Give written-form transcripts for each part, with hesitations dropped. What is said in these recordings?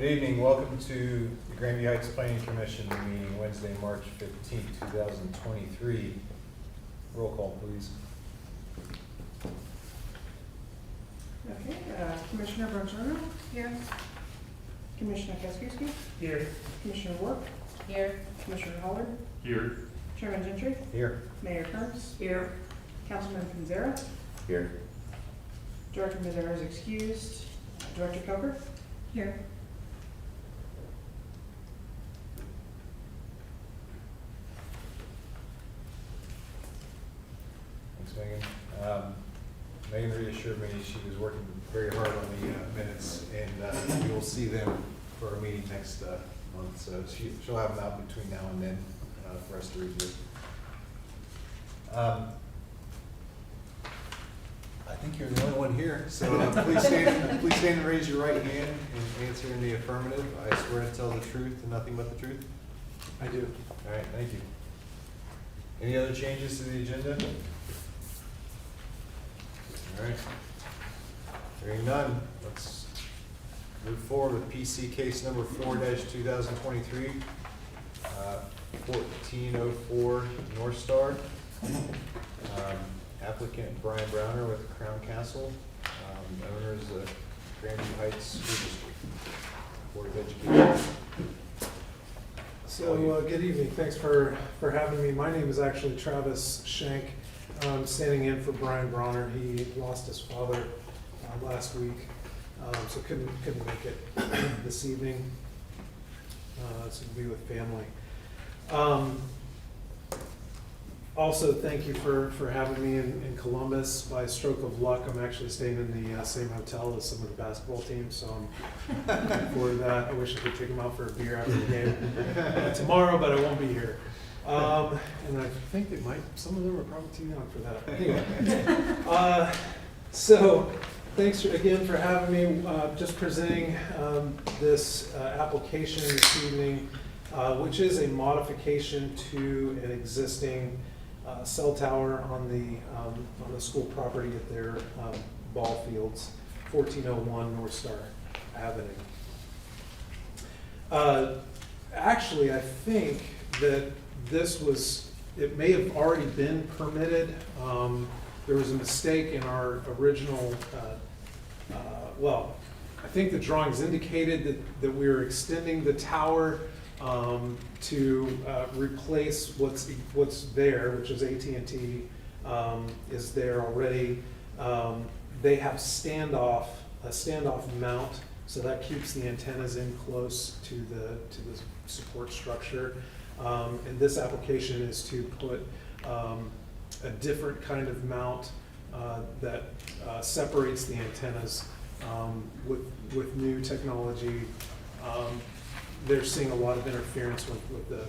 Good evening, welcome to the Granby Heights Planning Commission meeting Wednesday, March 15th, 2023. Roll call, please. Okay, Commissioner Bonjoro? Here. Commissioner Kaskowski? Here. Commissioner Wark? Here. Commissioner Holler? Here. Chairman Gentry? Here. Mayor Kearns? Here. Councilman Panzera? Here. Director Panzera is excused. Director Coker? Here. Thanks, Megan. Megan reassured me she was working very hard on the minutes, and you will see them for our meeting next month. So she'll have them out between now and then for us to review. I think you're the only one here, so please stand and raise your right hand and answer in the affirmative. I swear to tell the truth and nothing but the truth. I do. All right, thank you. Any other changes to the agenda? All right. Hearing none, let's move forward with PC case number 4-2023, 1404 North Star. Applicant Brian Browner with Crown Castle, owners of Granby Heights School District, Board of Education. So, good evening. Thanks for having me. My name is actually Travis Shank. I'm standing in for Brian Bronner. He lost his father last week, so couldn't make it this evening. So to be with family. Also, thank you for having me in Columbus. By a stroke of luck, I'm actually staying in the same hotel as some of the basketball teams, so I'm looking forward to that. I wish I could take them out for a beer after the game tomorrow, but I won't be here. And I think some of them are probably too young for that. Anyway, so thanks again for having me. Just presenting this application this evening, which is a modification to an existing cell tower on the school property at their ball fields, 1401 North Star Avenue. Actually, I think that it may have already been permitted. There was a mistake in our original, I think the drawings indicated that we were extending the tower to replace what's there, which is AT&T is there already. They have a standoff mount, so that keeps the antennas in close to the support structure. And this application is to put a different kind of mount that separates the antennas with new technology. They're seeing a lot of interference with the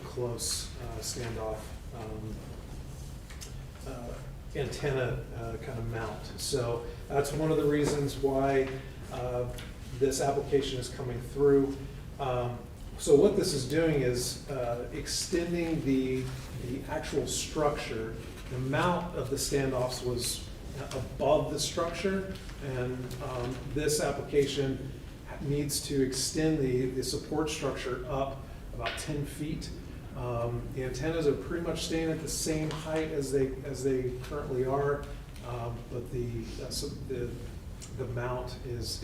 close standoff antenna kind of mount. So that's one of the reasons why this application is coming through. So what this is doing is extending the actual structure. The mount of the standoffs was above the structure, and this application needs to extend the support structure up about 10 feet. The antennas are pretty much staying at the same height as they currently are, but the mount is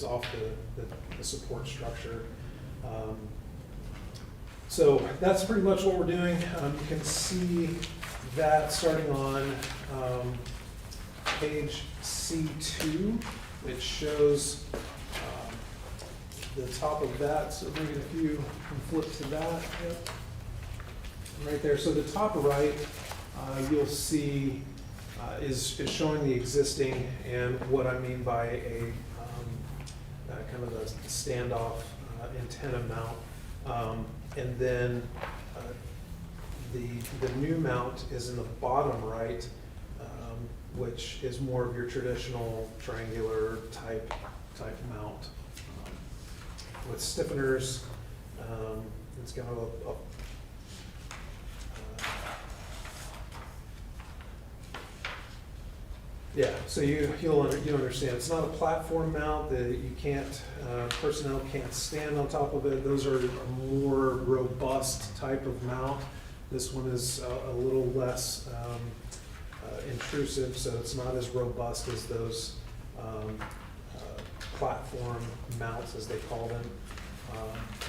off the support structure. So that's pretty much what we're doing. You can see that starting on page C2, which shows the top of that. So maybe if you can flip to that, yep. Right there. So the top right, you'll see is showing the existing, and what I mean by a kind of a standoff antenna mount. And then the new mount is in the bottom right, which is more of your traditional triangular type mount with stiffeners. It's got Yeah, so you'll understand, it's not a platform mount that you can't, personnel can't stand on top of it. Those are a more robust type of mount. This one is a little less intrusive, so it's not as robust as those platform mounts, as they call them.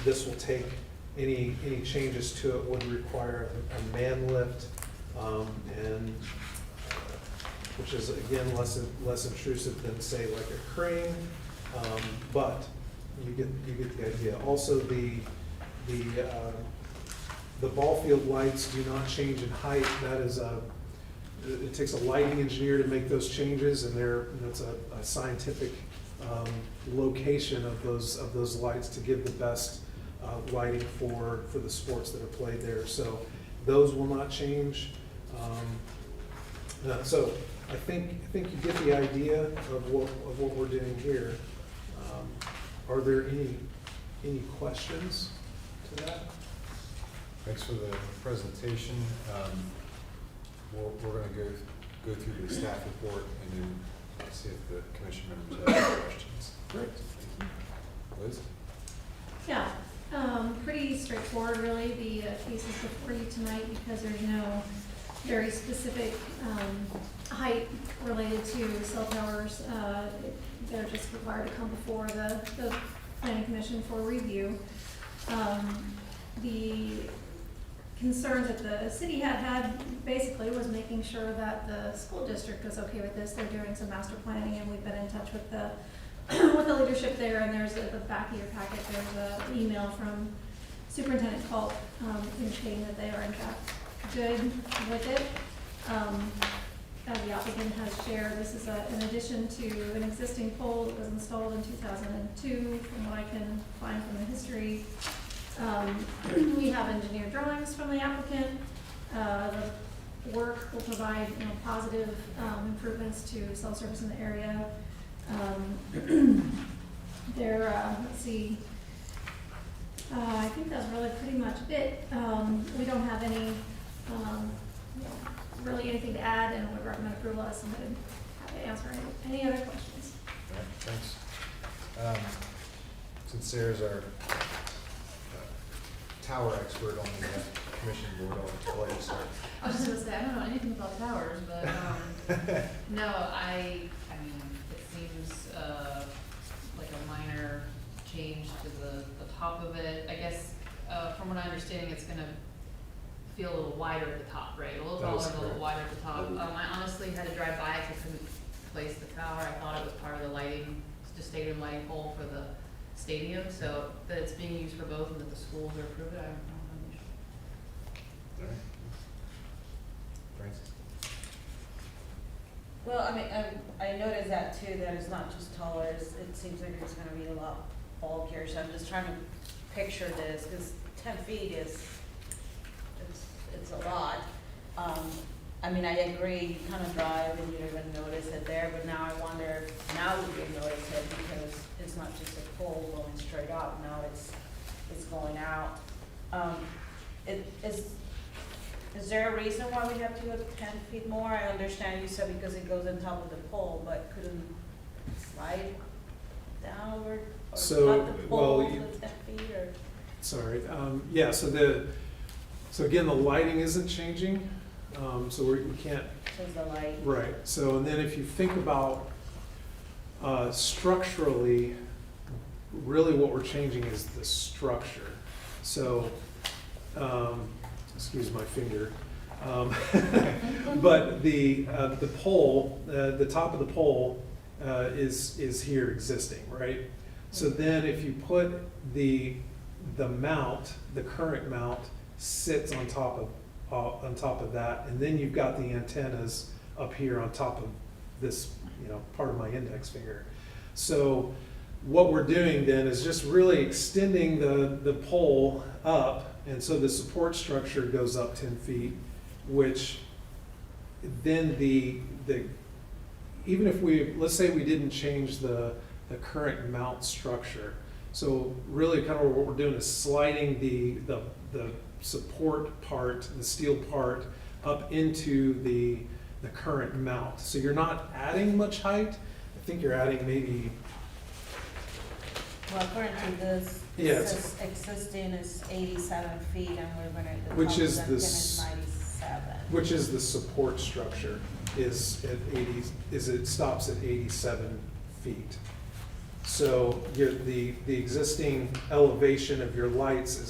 This will take, any changes to it would require a man lift, and which is again less intrusive than say like a crane, but you get the idea. Also, the ball field lights do not change in height. That is it takes a lighting engineer to make those changes, and that's a scientific location of those lights to give the best lighting for the sports that are played there. So those will not change. So I think you get the idea of what we're doing here. Are there any questions to that? Thanks for the presentation. We're going to go through the staff report and then see if the commission members have any questions. Great. Thank you. Liz? Yeah, pretty straightforward, really, the cases before you tonight, because there's no very specific height related to cell towers. They're just required to come before the planning commission for review. The concerns that the city had basically was making sure that the school district was okay with this. They're doing some master planning, and we've been in touch with the with the leadership there, and there's at the back of your packet, there's an email from Superintendent Culp indicating that they are in fact good with it. As the applicant has shared, this is in addition to an existing pole that was installed in 2002, from what I can find from the history. We have engineered drawings from the applicant. The work will provide, positive improvements to cell service in the area. Let's see, I think that's really pretty much it. We don't have any, really anything to add, and would recommend approval as submitted. Happy to answer any other questions. All right, thanks. Since Sarah's our tower expert on the commission board, I'll let you start. I was just gonna say, I don't know anything about towers, but, no, I mean, it seems, like a minor change to the top of it. I guess, from what I'm understanding, it's gonna feel a little wider at the top, right? A little That taller is and a little correct. wider at the top. I honestly had to drive by, 'cause I couldn't place the tower. I thought it was part of the lighting, the stadium lighting pole for the stadium, so that it's being used for both and that the schools are approved, I don't know. All right. Francis? Well, I mean, I noticed that too, that it's not just taller, it seems like it's gonna be a lot bulkier, so I'm just trying to picture this, because 10 feet it's a lot. I mean, I agree, you kind of drive and you don't even notice it there, but now I wonder, now we can notice it, because it's not just a pole going straight up, now it's going out. Is there a reason why we have to go 10 feet more? I understand you said because it goes on top of the pole, but couldn't slide downward or So, cut the pole well, to 10 feet or? Sorry, yeah, so again, the lighting isn't changing, so we can't, Says the light. right, so, and then if you think about structurally, really what we're changing is the structure. So, excuse my finger, but the pole, the top of the pole is here existing, right? So then if you put the mount, the current mount sits on top of that, and then you've got the antennas up here on top of this, part of my index finger. So what we're doing then is just really extending the pole up, and so the support structure goes up 10 feet, which then even if let's say we didn't change the current mount structure. So really kind of what we're doing is sliding the support part, the steel part, up into the the current mount. So you're not adding much height. I think you're adding maybe, Well, according to this, Yeah, it it's- says existing is 87 feet and we're gonna, the Which top is of the the is s- 97. which is the support structure, is at 80, is it stops at 87 feet. So the existing elevation of your lights is